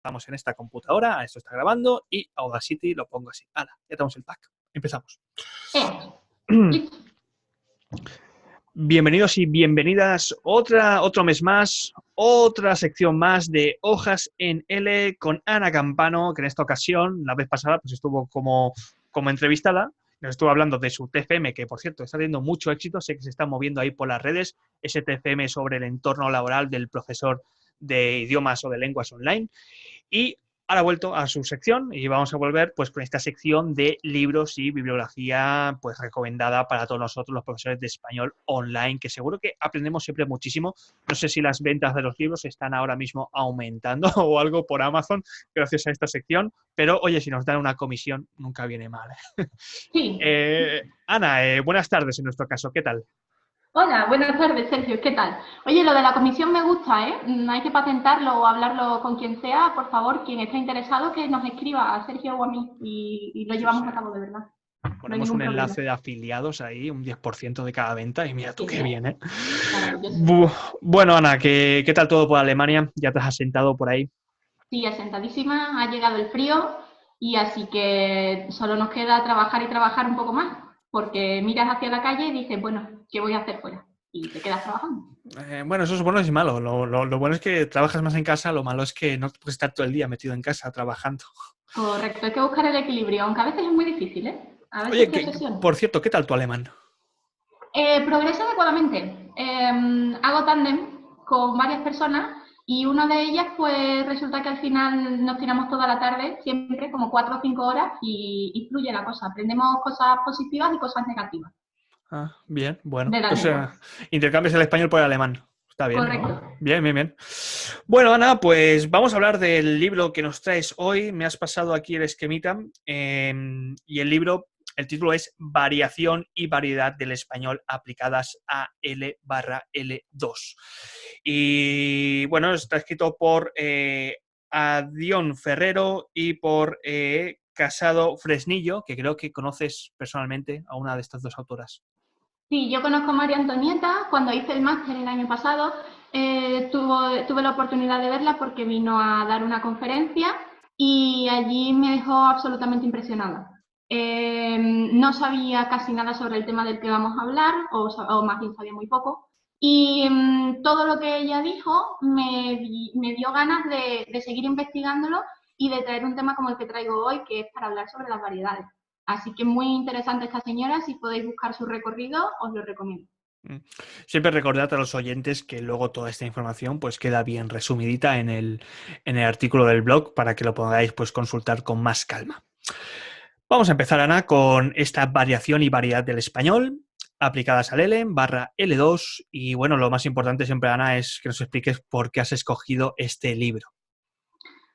Vamos en esta computadora, esto está grabando y Audacity lo pongo así. ¡Hala! Ya tenemos el pack. Empezamos. Listo. Bienvenidos y bienvenidas otro mes más, otra sección más de Hojas en L con Ana Campano, que en esta ocasión, la vez pasada, pues estuvo como entrevistada. Nos estuvo hablando de su TFM, que por cierto está teniendo mucho éxito, sé que se está moviendo ahí por las redes, ese TFM sobre el entorno laboral del profesor de idiomas o de lenguas online. Y ahora ha vuelto a su sección y vamos a volver pues con esta sección de libros y bibliografía pues recomendada para todos nosotros los profesores de español online, que seguro que aprendemos siempre muchísimo. No sé si las ventas de los libros están ahora mismo aumentando o algo por Amazon gracias a esta sección, pero oye, si nos dan una comisión nunca viene mal. Sí. Ana, buenas tardes en nuestro caso, ¿qué tal? Hola, buenas tardes, Sergio. ¿Qué tal? Oye, lo de la comisión me gusta, ¿eh? Hay que patentarlo o hablarlo con quien sea. Por favor, quien esté interesado, que nos escriba a Sergio o a mí y lo Sí, llevamos sí. a cabo de verdad. No hay Ponemos ningún un problema. enlace de afiliados ahí, un 10% de cada venta y mira tú qué Genial. bien, ¿eh? Maravilloso. Bueno, Ana, ¿qué tal todo por Alemania? ¿Ya te has asentado por ahí? Sí, asentadísima, ha llegado el frío y así que solo nos queda trabajar y trabajar un poco más, porque miras hacia la calle y dices, bueno, ¿qué voy a hacer fuera? Y te quedas trabajando. Bueno, eso es bueno y malo. Lo bueno es que trabajas más en casa, lo malo es que no puedes estar todo el día metido en casa trabajando. Correcto, hay que buscar el equilibrio, aunque a veces es muy difícil, ¿eh? A veces Oye, te obsesiona. por cierto, ¿qué tal tu alemán? Progreso adecuadamente. Hago tándem con varias personas y una de ellas, pues resulta que al final nos tiramos toda la tarde, siempre como 4 o 5 horas, y fluye la cosa. Aprendemos cosas positivas y cosas negativas Ah, bien, bueno. de la O lengua. sea, intercambias el español por el alemán. Está bien, Correcto. ¿no? Bien, bien, bien. Bueno, Ana, pues vamos a hablar del libro que nos traes hoy. Me has pasado aquí el esquemita. Y el libro, el título es Variación y variedad del español aplicadas a L/L2. Y bueno, está escrito por Adión Ferrero y por Casado Fresnillo, que creo que conoces personalmente a una de estas dos autoras. Sí, yo conozco a María Antonieta. Cuando hice el máster el año pasado, tuve la oportunidad de verla porque vino a dar una conferencia y allí me dejó absolutamente impresionada. No sabía casi nada sobre el tema del que vamos a hablar, o más bien sabía muy poco, y todo lo que ella dijo me dio ganas de seguir investigándolo y de traer un tema como el que traigo hoy, que es para hablar sobre las variedades. Así que muy interesante esta señora, si podéis buscar su recorrido, os lo recomiendo. Siempre recordad a los oyentes que luego toda esta información pues queda bien resumidita en el artículo del blog para que lo podáis pues consultar con más calma. Vamos a empezar, Ana, con esta variación y variedad del español aplicadas al L/L2 y bueno, lo más importante siempre, Ana, es que nos expliques por qué has escogido este libro.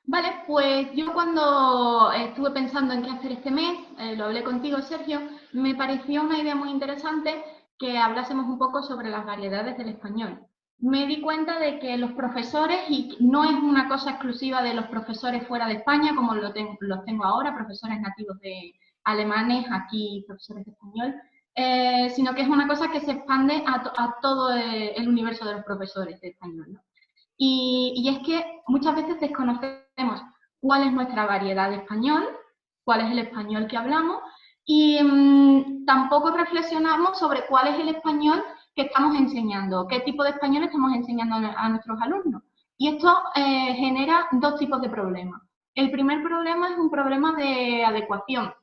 Vale, pues yo cuando estuve pensando en qué hacer este mes, lo hablé contigo, Sergio, me pareció una idea muy interesante que hablásemos un poco sobre las variedades del español. Me di cuenta de que los profesores, y no es una cosa exclusiva de los profesores fuera de España, como los tengo ahora, profesores nativos de alemanes, aquí profesores de español, sino que es una cosa que se expande a todo el universo de los profesores de español, ¿no? Y es que muchas veces desconocemos cuál es nuestra variedad de español, cuál es el español que hablamos, y tampoco reflexionamos sobre cuál es el español que estamos enseñando, qué tipo de español estamos enseñando a nuestros alumnos. Y esto genera dos tipos de problemas. El primer problema es un problema de adecuación.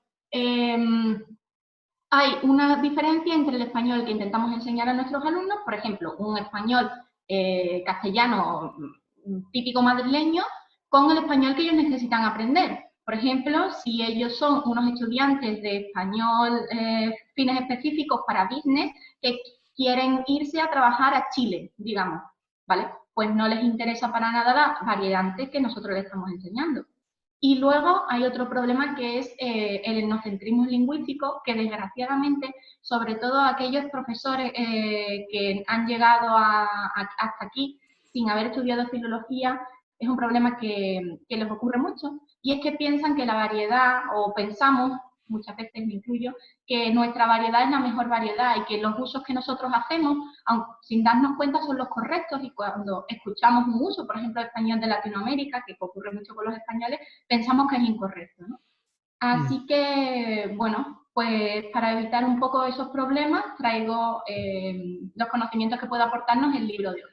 Hay una diferencia entre el español que intentamos enseñar a nuestros alumnos, por ejemplo, un español castellano típico madrileño, con el español que ellos necesitan aprender. Por ejemplo, si ellos son unos estudiantes de español fines específicos para business que quieren irse a trabajar a Chile, digamos, ¿vale? Pues no les interesa para nada la variante que nosotros les estamos enseñando. Y luego hay otro problema que es el etnocentrismo lingüístico, que desgraciadamente, sobre todo aquellos profesores que han llegado hasta aquí sin haber estudiado filología, es un problema que les ocurre mucho. Y es que piensan que la variedad, o pensamos muchas veces me incluyo, que nuestra variedad es la mejor variedad y que los usos que nosotros hacemos, aunque sin darnos cuenta, son los correctos, y cuando escuchamos un uso, por ejemplo, español de Latinoamérica, que ocurre mucho con los españoles, pensamos que es incorrecto, ¿no? Mm. Así que, bueno, pues para evitar un poco esos problemas, traigo los conocimientos que puede aportarnos el libro de hoy.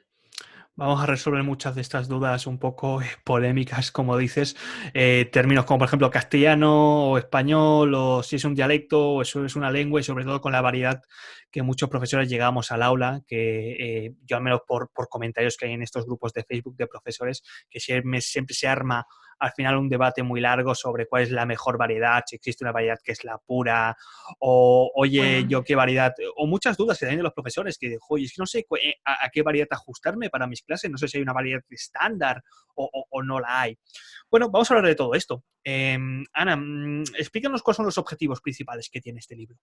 Vamos a resolver muchas de estas dudas un poco polémicas, como dices. Términos como, por ejemplo, castellano o español, o si es un dialecto o eso es una lengua, y sobre todo con la variedad que muchos profesores llegamos al aula, que yo al menos por comentarios que hay en estos grupos de Facebook de profesores, que siempre se arma al final un debate muy largo sobre cuál es la mejor variedad, si existe una variedad que es la pura, o oye, Bueno, yo qué variedad, o muchas dudas que tienen los profesores, que oye, es que no sé a qué variedad ajustarme para mis clases, no sé si hay una variedad estándar o no la hay. Bueno, vamos a hablar de todo esto. Ana, explícanos cuáles son los objetivos principales que tiene este libro.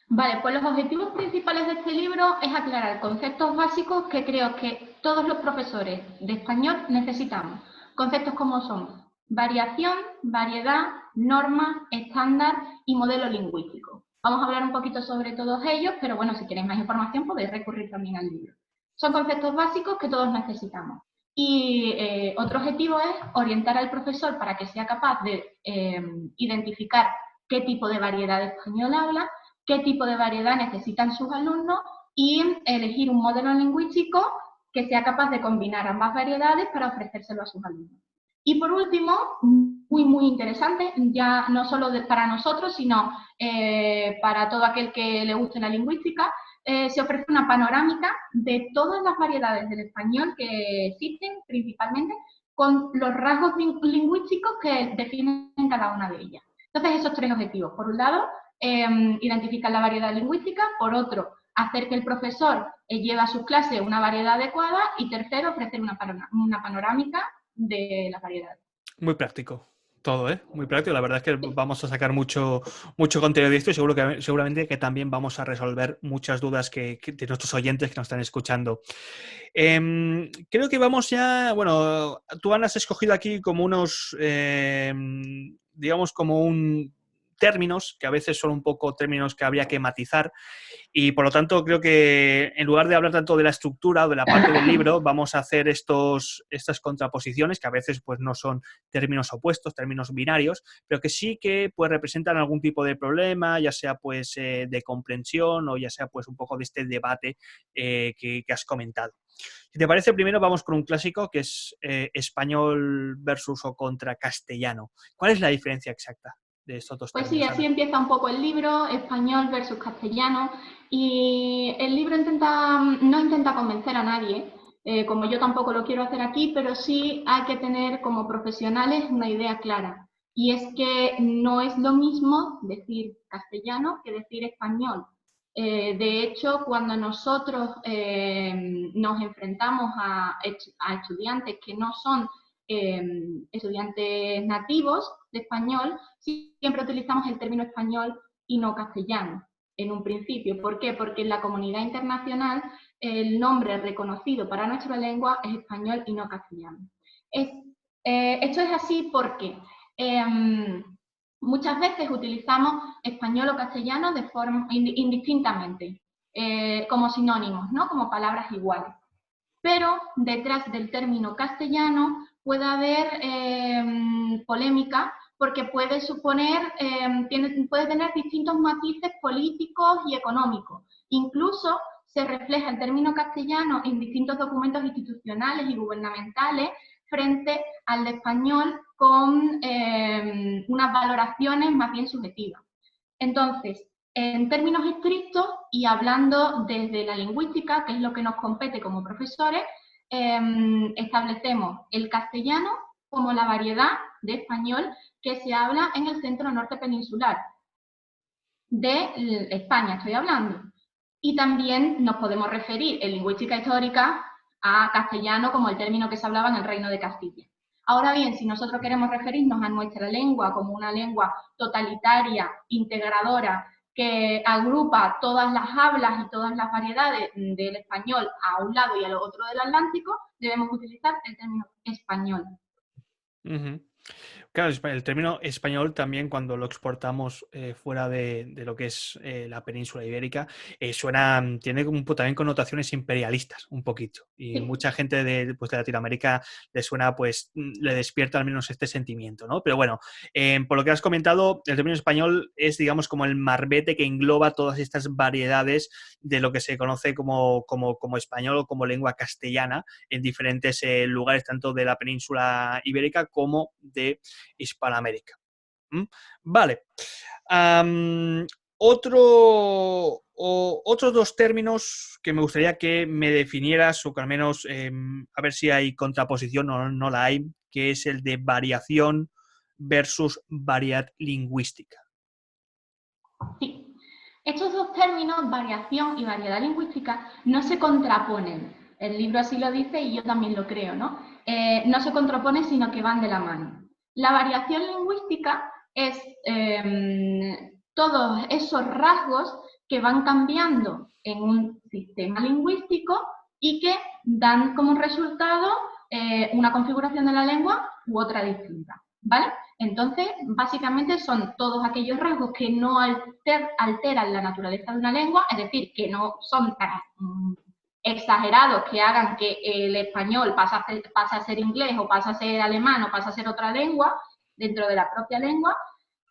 vale, pues los objetivos principales de este libro es aclarar conceptos básicos que creo que todos los profesores de español necesitamos. Conceptos como son variación, variedad, norma, estándar y modelo lingüístico. Vamos a hablar un poquito sobre todos ellos, pero bueno, si queréis más información podéis recurrir también al libro. Son conceptos básicos que todos necesitamos. Y otro objetivo es orientar al profesor para que sea capaz de identificar qué tipo de variedad de español habla, qué tipo de variedad necesitan sus alumnos y elegir un modelo lingüístico que sea capaz de combinar ambas variedades para ofrecérselo a sus alumnos. Y por último, muy interesante, ya no solo para nosotros, sino para todo aquel que le guste la lingüística, se ofrece una panorámica de todas las variedades del español que existen principalmente, con los rasgos lingüísticos que definen cada una de ellas. Entonces, esos tres objetivos. Por un lado, identificar la variedad lingüística. Por otro, hacer que el profesor lleve a sus clases una variedad adecuada. Y tercero, ofrecer una panorámica de las variedades. Muy práctico. Todo, ¿eh? Muy práctico. La verdad es que vamos a sacar mucho contenido de esto y seguramente que también vamos a resolver muchas dudas de nuestros oyentes que nos están escuchando. Creo que vamos ya, bueno, tú Ana has escogido aquí como unos, digamos, como un términos que a veces son un poco términos que habría que matizar. Y por lo tanto, creo que en lugar de hablar tanto de la estructura o de la parte del libro, vamos a hacer estas contraposiciones que a veces pues, no son términos opuestos, términos binarios, pero que sí que pues, representan algún tipo de problema, ya sea pues, de comprensión o ya sea pues, un poco de este debate que has comentado. Si te parece, primero vamos con un clásico que es español versus o contra castellano. ¿Cuál es la diferencia exacta de estos dos Pues sí, términos, así Ana? empieza un poco el libro, español versus castellano, y el libro no intenta convencer a nadie, como yo tampoco lo quiero hacer aquí, pero sí hay que tener como profesionales una idea clara, y es que no es lo mismo decir castellano que decir español. De hecho, cuando nosotros nos enfrentamos a estudiantes que no son estudiantes nativos de español, siempre utilizamos el término español y no castellano en un principio. ¿Por qué? Porque en la comunidad internacional el nombre reconocido para nuestra lengua es español y no castellano. Esto es así porque muchas veces utilizamos español o castellano de forma indistintamente, como sinónimos, ¿no? Como palabras iguales. Pero detrás del término castellano puede haber polémica porque puede puede tener distintos matices políticos y económicos. Incluso se refleja el término castellano en distintos documentos institucionales y gubernamentales frente al de español con unas valoraciones más bien subjetivas. Entonces, en términos estrictos y hablando desde la lingüística, que es lo que nos compete como profesores, establecemos el castellano como la variedad de español que se habla en el centro norte peninsular de España, estoy hablando. Y también nos podemos referir en lingüística histórica a castellano como el término que se hablaba en el Reino de Castilla. Ahora bien, si nosotros queremos referirnos a nuestra lengua como una lengua totalitaria, integradora, que agrupa todas las hablas y todas las variedades del español a un lado y al otro del Atlántico, debemos utilizar el término español. Claro, el término español también cuando lo exportamos fuera de lo que es la península ibérica, suena, tiene como también connotaciones imperialistas un poquito. Y Sí, mucha gente pues, de Latinoamérica le suena, pues, le despierta al menos este sentimiento, ¿no? Pero bueno, por lo que has comentado, el término español es, digamos, como el marbete que engloba todas estas variedades de lo que se conoce como español o como lengua castellana en diferentes lugares, tanto de la península ibérica como de Hispanoamérica. ¿Mm? Vale. Am, otros dos términos que me gustaría que me definieras, o que al menos a ver si hay contraposición o no la hay, que es el de variación versus variedad lingüística. sí. Estos dos términos, variación y variedad lingüística, no se contraponen. El libro así lo dice y yo también lo creo, ¿no? No se contraponen, sino que van de la mano. La variación lingüística es todos esos rasgos que van cambiando en un sistema lingüístico y que dan como resultado una configuración de la lengua u otra distinta, ¿vale? Entonces, básicamente son todos aquellos rasgos que no alteran la naturaleza de una lengua, es decir, que no son tan exagerados que hagan que el español pase a ser inglés o pase a ser alemán o pase a ser otra lengua dentro de la propia lengua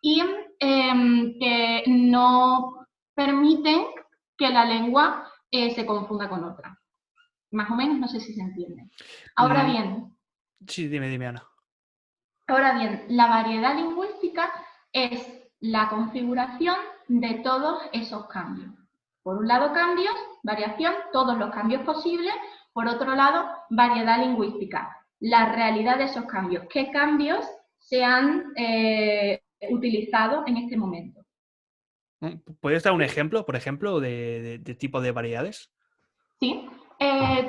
y que no permiten que la lengua se confunda con otra. Más o menos, no sé si se entiende. Ahora Mm, bien, sí, dime, Ana. Ahora bien, la variedad lingüística es la configuración de todos esos cambios. Por un lado, cambios, variación, todos los cambios posibles. Por otro lado, variedad lingüística, la realidad de esos cambios. ¿Qué cambios se han utilizado en este momento? ¿Puedes dar un ejemplo, por ejemplo, de tipo de variedades? ¿Sí?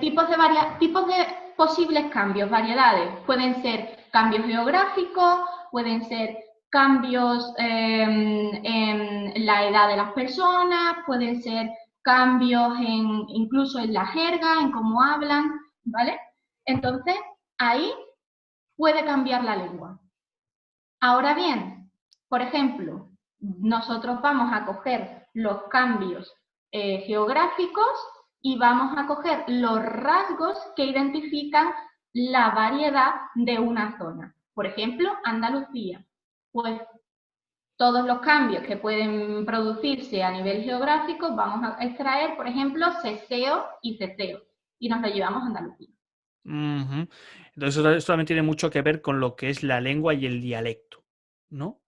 Tipos de posibles cambios, variedades. Pueden ser cambios geográficos, pueden ser cambios en la edad de las personas, pueden ser cambios incluso en la jerga, en cómo hablan, ¿vale? Entonces, ahí puede cambiar la lengua. Ahora bien, por ejemplo, nosotros vamos a coger los cambios geográficos y vamos a coger los rasgos que identifican la variedad de una zona. Por ejemplo, Andalucía. Pues todos los cambios que pueden producirse a nivel geográfico, vamos a extraer, por ejemplo, ceseo y ceceo, y nos lo llevamos a Andalucía. Ujú. Entonces, eso también tiene mucho que ver con lo que es la lengua y el dialecto, ¿no?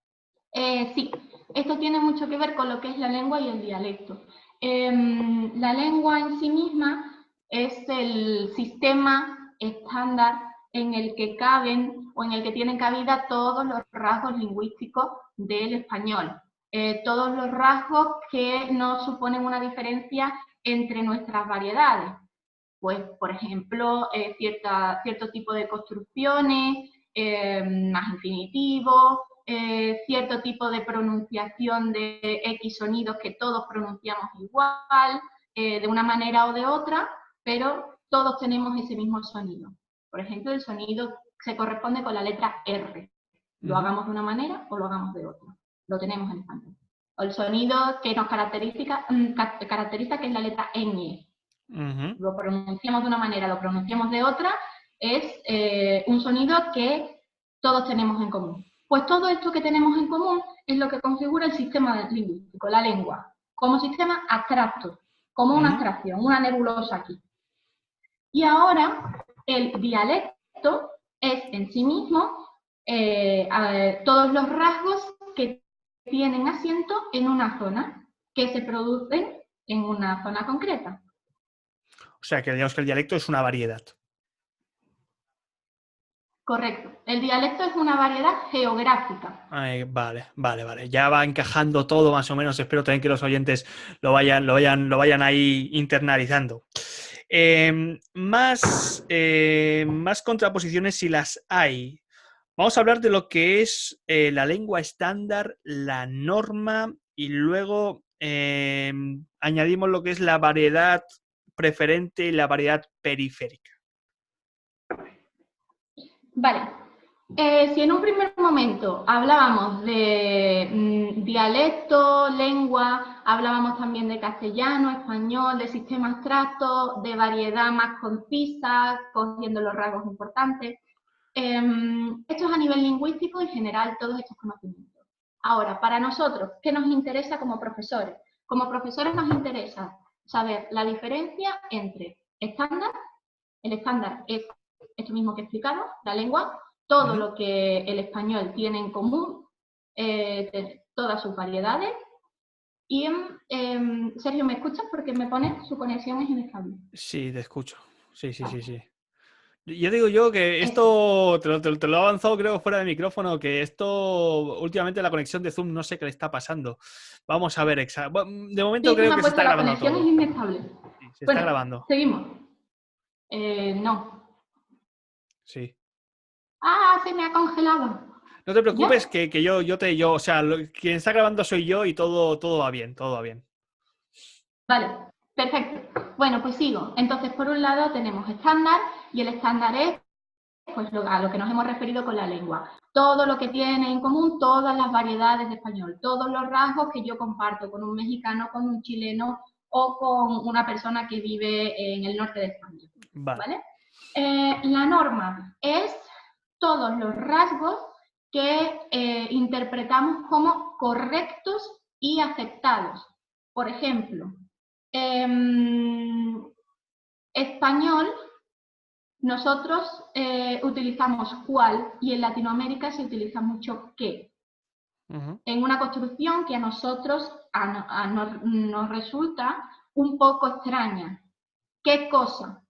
Sí, esto tiene mucho que ver con lo que es la lengua y el dialecto. La lengua en sí misma es el sistema estándar en el que caben o en el que tienen cabida todos los rasgos lingüísticos del español. Todos los rasgos que no suponen una diferencia entre nuestras variedades. Pues, por ejemplo, cierto tipo de construcciones, más infinitivos, cierto tipo de pronunciación de X sonidos que todos pronunciamos igual, de una manera o de otra, pero todos tenemos ese mismo sonido. Por ejemplo, el sonido se corresponde con la letra R. Lo Ujú. hagamos de una manera o lo hagamos de otra. Lo tenemos en español. O el sonido que nos caracteriza que es la letra ñ. Ujú. Lo pronunciamos de una manera, lo pronunciamos de otra, es un sonido que todos tenemos en común. Pues todo esto que tenemos en común es lo que configura el sistema lingüístico, la lengua, como sistema abstracto, como una Ujú. abstracción, una nebulosa aquí. Y ahora el dialecto es en sí mismo todos los rasgos que tienen asiento en una zona, que se producen en una zona concreta. O sea, que digamos que el dialecto es una variedad. Correcto. El dialecto es una variedad geográfica. Ay, vale. Ya va encajando todo más o menos. Espero también que los oyentes lo vayan ahí internalizando. Más contraposiciones si las hay. Vamos a hablar de lo que es la lengua estándar, la norma y luego añadimos lo que es la variedad preferente y la variedad periférica. Vale. Si en un primer momento hablábamos de dialecto, lengua, hablábamos también de castellano, español, de sistema abstracto, de variedad más concisa, cogiendo los rasgos importantes. Esto es a nivel lingüístico en general, todos estos conocimientos. Ahora, para nosotros, ¿qué nos interesa como profesores? Como profesores nos interesa saber la diferencia entre estándar, el estándar es esto mismo que he explicado, la lengua, todo lo que el español tiene en común, todas sus variedades. Y Sergio, ¿me escuchas? Porque me pone su conexión es inestable. Sí, te escucho. Sí, sí, sí, sí. Yo digo yo que Eso. esto, te lo he avanzado creo fuera de micrófono, que esto, últimamente la conexión de Zoom no sé qué le está pasando. Vamos a ver, de momento Sí, se creo me ha que se puesto está la grabando conexión es todo. inestable. Sí, se está Bueno, grabando. seguimos. No. Sí. ¡Ah, se me ha congelado! No te preocupes ¿Ya? que o sea, quien está grabando soy yo y todo va bien, todo va bien. Vale, perfecto. Bueno, pues sigo. Entonces, por un lado tenemos estándar y el estándar es pues a lo que nos hemos referido con la lengua. Todo lo que tiene en común, todas las variedades de español, todos los rasgos que yo comparto con un mexicano, con un chileno o con una persona que vive en el norte de España. Vale. ¿Vale? La norma es todos los rasgos que interpretamos como correctos y aceptados. Por ejemplo, español, nosotros utilizamos cual y en Latinoamérica se utiliza mucho qué. En una construcción que a nosotros nos resulta un poco extraña. ¿Qué cosa?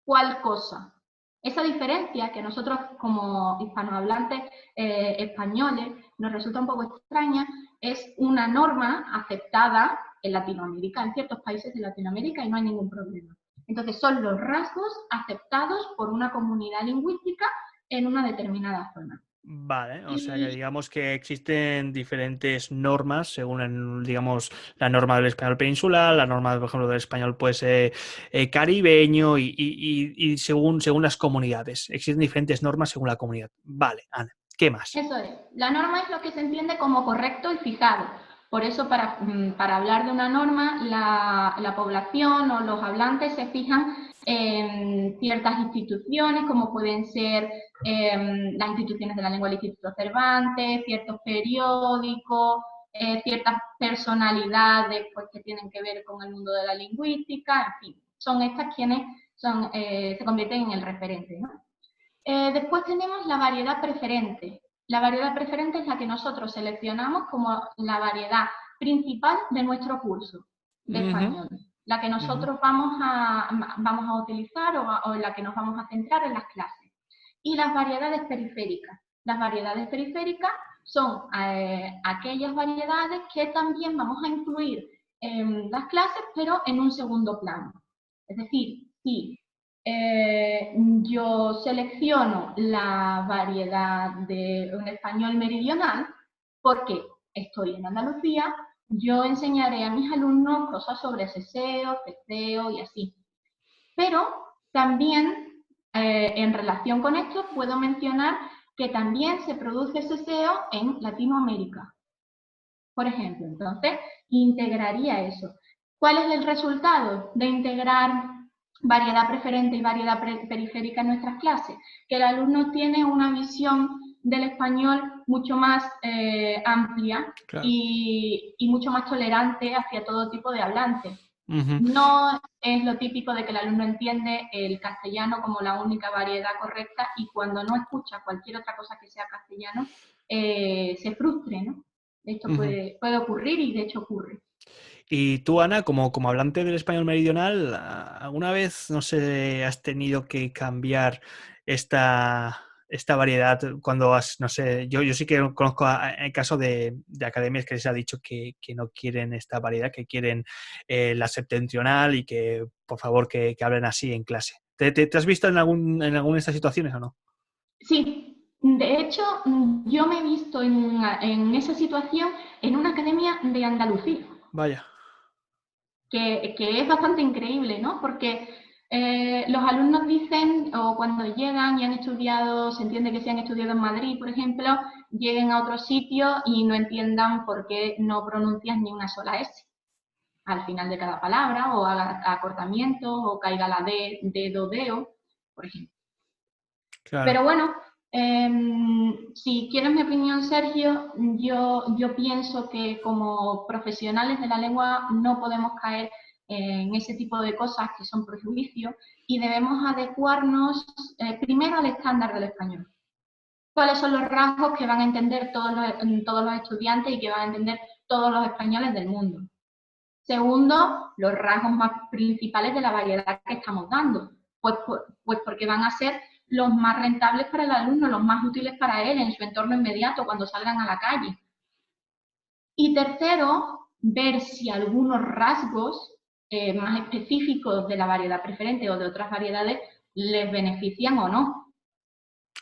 ¿Cuál cosa? Esa diferencia que a nosotros como hispanohablantes españoles nos resulta un poco extraña es una norma aceptada en Latinoamérica, en ciertos países de Latinoamérica y no hay ningún problema. Entonces son los rasgos aceptados por una comunidad lingüística en una determinada zona. Vale, o sea que Y digamos que existen diferentes normas según, digamos, la norma del español peninsular, la norma, por ejemplo, del español pues caribeño y según las comunidades. Existen diferentes normas según la comunidad. Vale, Ana, ¿qué más? eso es. La norma es lo que se entiende como correcto y fijado. Por eso, para hablar de una norma, la población o los hablantes se fijan en ciertas instituciones, como pueden ser las instituciones de la lengua del Instituto Cervantes, ciertos periódicos, ciertas personalidades pues, que tienen que ver con el mundo de la lingüística, en fin, son estas quienes se convierten en el referente, ¿no? Después tenemos la variedad preferente. La variedad preferente es la que nosotros seleccionamos como la variedad principal de nuestro curso de español, la que nosotros vamos a utilizar o en la que nos vamos a centrar en las clases. Y las variedades periféricas. Las variedades periféricas son aquellas variedades que también vamos a incluir en las clases, pero en un segundo plano. Es decir, si yo selecciono la variedad de un español meridional porque estoy en Andalucía, yo enseñaré a mis alumnos cosas sobre seseo, ceseo y así. Pero también en relación con esto puedo mencionar que también se produce seseo en Latinoamérica, por ejemplo. Entonces, integraría eso. ¿Cuál es el resultado de integrar variedad preferente y variedad periférica en nuestras clases? Que el alumno tiene una visión del español mucho más amplia Claro. y mucho más tolerante hacia todo tipo de hablantes. Ujú. No es lo típico de que el alumno entiende el castellano como la única variedad correcta y cuando no escucha cualquier otra cosa que sea castellano, se frustre, ¿no? Esto Ujú. puede ocurrir y de hecho ocurre. Y tú, Ana, como hablante del español meridional, ¿alguna vez, no sé, has tenido que cambiar esta variedad cuando has, no sé, yo sí que conozco el caso de academias que les ha dicho que no quieren esta variedad, que quieren la septentrional y que, por favor, que hablen así en clase. ¿Te has visto en alguna de estas situaciones o no? Sí, de hecho, yo me he visto en esa situación en una academia de Andalucía, Vaya. que es bastante increíble, ¿no? Porque Los alumnos dicen, o cuando llegan y han estudiado, se entiende que si han estudiado en Madrid, por ejemplo, lleguen a otro sitio y no entiendan por qué no pronuncias ni una sola S al final de cada palabra, o haga acortamientos, o caiga la D, dedo, deo, por ejemplo. Claro. Pero bueno, si quieres mi opinión, Sergio, yo pienso que como profesionales de la lengua no podemos caer en ese tipo de cosas que son prejuicios y debemos adecuarnos primero al estándar del español. ¿Cuáles son los rasgos que van a entender todos los estudiantes y que van a entender todos los españoles del mundo? Segundo, los rasgos más principales de la variedad que estamos dando, pues porque van a ser los más rentables para el alumno, los más útiles para él en su entorno inmediato cuando salgan a la calle. Y tercero, ver si algunos rasgos más específicos de la variedad preferente o de otras variedades les benefician o no.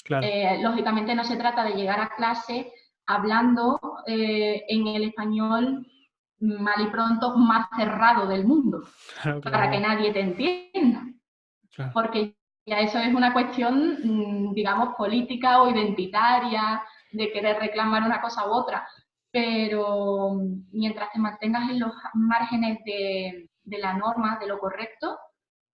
Claro. Lógicamente no se trata de llegar a clase hablando en el español mal y pronto más cerrado del mundo, Claro, para que nadie te entienda. claro. Porque ya eso es una cuestión, digamos, política o identitaria, de querer reclamar una cosa u otra. Pero mientras te mantengas en los márgenes de la norma, de lo correcto,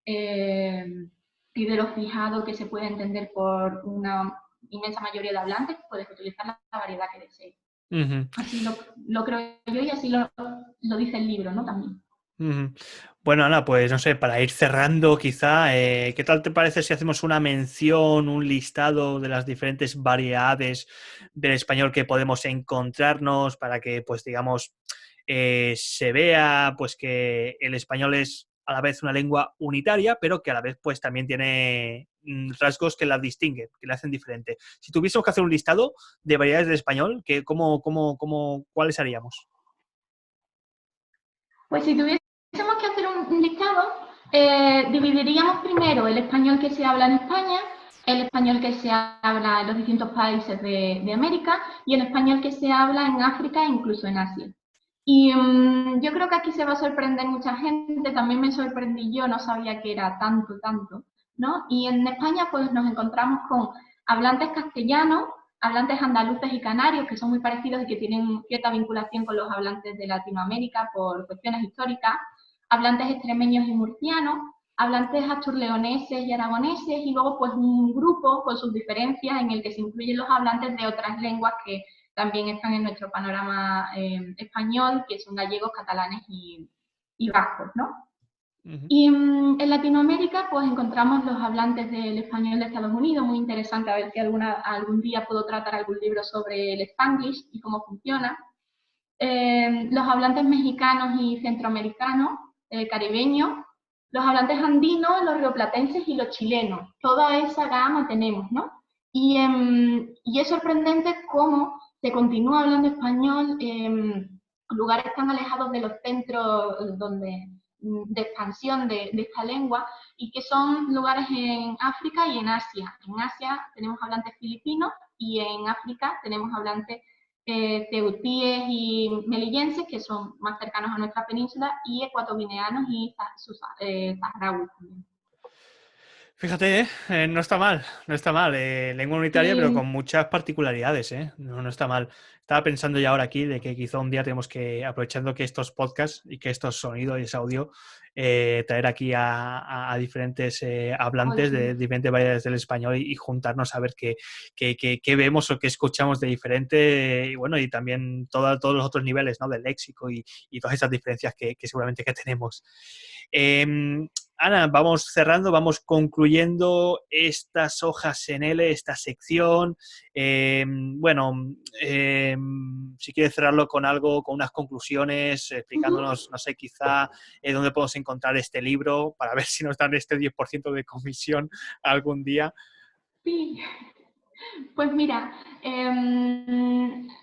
y de lo fijado que se puede entender por una inmensa mayoría de hablantes, puedes utilizar la variedad que desees. Así lo creo yo y así lo dice el libro, ¿no? También. Bueno, Ana, pues no sé, para ir cerrando quizá, ¿qué tal te parece si hacemos una mención, un listado de las diferentes variedades del español que podemos encontrarnos para que, pues digamos, se vea pues que el español es a la vez una lengua unitaria, pero que a la vez pues también tiene rasgos que la distinguen, que la hacen diferente? Si tuviésemos que hacer un listado de variedades del español, ¿cuáles haríamos? Pues si tuviésemos que hacer un listado, dividiríamos primero el español que se habla en España, el español que se habla en los distintos países de América y el español que se habla en África e incluso en Asia. Y yo creo que aquí se va a sorprender mucha gente, también me sorprendí yo, no sabía que era tanto, ¿no? Y en España pues nos encontramos con hablantes castellanos, hablantes andaluces y canarios, que son muy parecidos y que tienen cierta vinculación con los hablantes de Latinoamérica por cuestiones históricas, hablantes extremeños y murcianos, hablantes asturleoneses y aragoneses, y luego pues un grupo con sus diferencias en el que se incluyen los hablantes de otras lenguas que también están en nuestro panorama español, que son gallegos, catalanes y vascos, ¿no? Y en Latinoamérica pues encontramos los hablantes del español de Estados Unidos, muy interesante, a ver si algún día puedo tratar algún libro sobre el Spanglish y cómo funciona. Los hablantes mexicanos y centroamericanos, caribeños, los hablantes andinos, los rioplatenses y los chilenos. Toda esa gama tenemos, ¿no? Y es sorprendente cómo se continúa hablando español en lugares tan alejados de los centros de expansión de esta lengua, y que son lugares en África y en Asia. En Asia tenemos hablantes filipinos y en África tenemos hablantes ceutíes y melillenses, que son más cercanos a nuestra península, y ecuatoguineanos y saharauis también. Fíjate, no está mal, no está mal. Lengua unitaria, pero con Sí. muchas particularidades, no está mal. Estaba pensando ya ahora aquí de que quizá un día tenemos que, aprovechando que estos podcasts y que estos sonidos y ese audio, traer aquí a diferentes hablantes de diferentes variedades del español y juntarnos a ver qué vemos o qué escuchamos de diferente, y bueno, y también todos los otros niveles, ¿no? Del léxico y todas esas diferencias que seguramente que tenemos. Ana, vamos cerrando, vamos concluyendo estas hojas en L, esta sección. Si quieres cerrarlo con algo, con unas conclusiones, explicándonos, no sé, quizá dónde podemos encontrar este libro para ver si nos dan este 10% de comisión algún día. Sí, pues mira,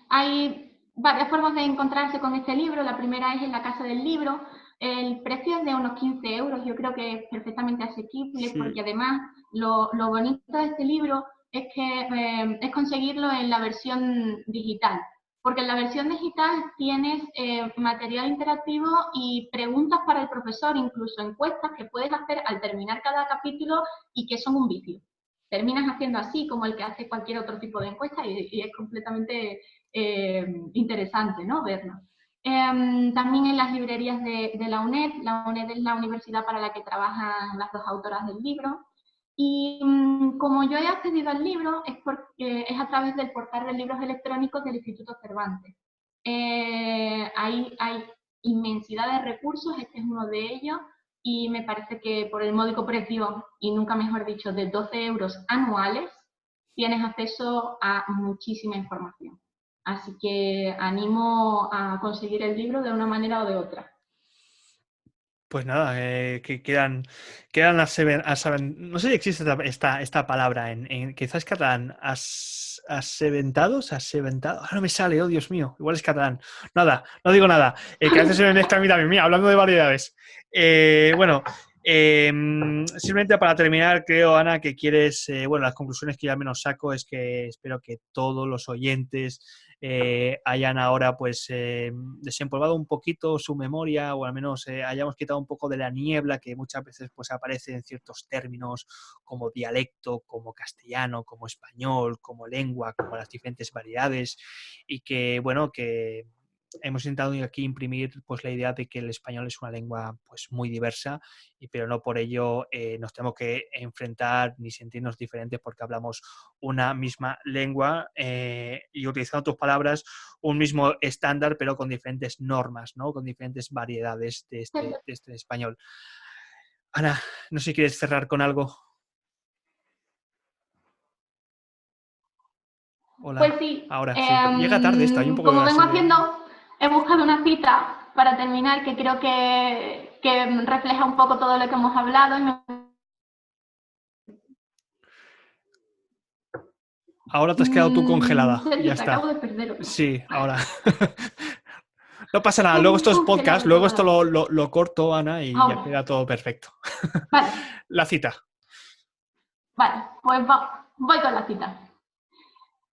hay varias formas de encontrarse con este libro. La primera es en la Casa del Libro. El precio es de unos 15 euros, yo creo que es perfectamente asequible, sí. Porque además lo bonito de este libro es que es conseguirlo en la versión digital. porque en la versión digital tienes material interactivo y preguntas para el profesor, incluso encuestas que puedes hacer al terminar cada capítulo y que son un vicio. Terminas haciendo así como el que hace cualquier otro tipo de encuesta y es completamente interesante, ¿no? Verlo. También en las librerías de la UNED es la universidad para la que trabajan las dos autoras del libro. Y como yo he accedido al libro es porque es a través del portal de libros electrónicos del Instituto Cervantes. Hay inmensidad de recursos, este es uno de ellos, y me parece que por el módico precio, y nunca mejor dicho, de 12 euros anuales, tienes acceso a muchísima información. Así que animo a conseguir el libro de una manera o de otra. Pues nada, que quedan no sé si existe esta palabra quizás catalán, aseventados, ahora no me sale, oh Dios mío, igual es catalán. Nada, no digo nada, que a veces se me mezcla a mí también, mira, hablando de variedades. Bueno, simplemente para terminar, creo, Ana, que quieres, bueno, las conclusiones que yo al menos saco es que espero que todos los oyentes hayan ahora pues desempolvado un poquito su memoria o al menos hayamos quitado un poco de la niebla que muchas veces pues aparece en ciertos términos como dialecto, como castellano, como español, como lengua, como las diferentes variedades y que bueno, que hemos intentado aquí imprimir pues la idea de que el español es una lengua pues muy diversa pero no por ello nos tenemos que enfrentar ni sentirnos diferentes porque hablamos una misma lengua y utilizando tus palabras un mismo estándar pero con diferentes normas, ¿no? Con diferentes variedades de este español. Ana, no sé si quieres cerrar con algo. Hola. Pues sí, Ahora sí. Llega tarde esto, hay un poco como de vengo así de... haciendo, he buscado una cita para terminar que creo que refleja un poco todo lo que hemos hablado. Ahora te has quedado tú congelada. Sergio, Ya te está. acabo de perder. Sí, ahora. No pasa nada, luego esto es podcast, Congelado luego esto total. lo corto, Ana, y ya Ahora, queda todo perfecto. vale, La cita. vale, pues voy con la cita.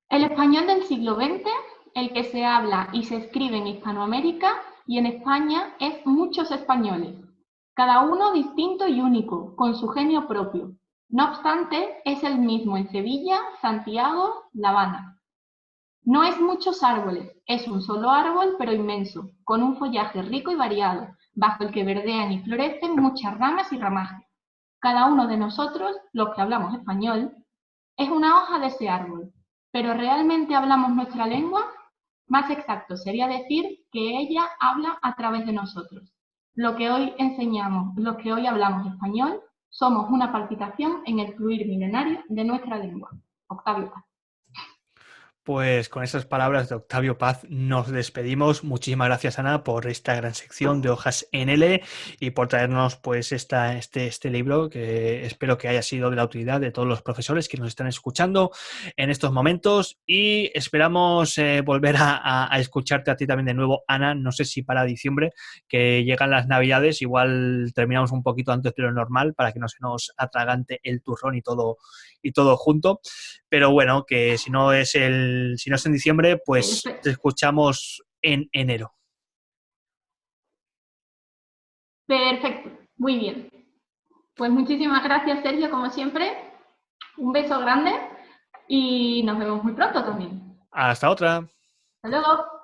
El español del siglo XX, el que se habla y se escribe en Hispanoamérica y en España, es muchos españoles, cada uno distinto y único, con su genio propio. No obstante, es el mismo en Sevilla, Santiago, La Habana. No es muchos árboles, es un solo árbol pero inmenso, con un follaje rico y variado, bajo el que verdean y florecen muchas ramas y ramajes. Cada uno de nosotros, los que hablamos español, es una hoja de ese árbol, pero ¿realmente hablamos nuestra lengua? Más exacto sería decir que ella habla a través de nosotros. Lo que hoy enseñamos, los que hoy hablamos español, somos una palpitación en el fluir milenario de nuestra lengua. Octavio Paz. Pues con esas palabras de Octavio Paz nos despedimos. Muchísimas gracias, Ana, por esta gran sección de hojas en L y por traernos pues este libro que espero que haya sido de la utilidad de todos los profesores que nos están escuchando en estos momentos y esperamos volver a escucharte a ti también de nuevo, Ana. No sé si para diciembre, que llegan las Navidades, igual terminamos un poquito antes de lo normal para que no se nos atragante el turrón y todo junto. Pero bueno, que si no es en diciembre, pues te escuchamos en enero. Perfecto, muy bien. Pues muchísimas gracias, Sergio, como siempre. Un beso grande y nos vemos muy pronto también. Hasta otra. Hasta luego.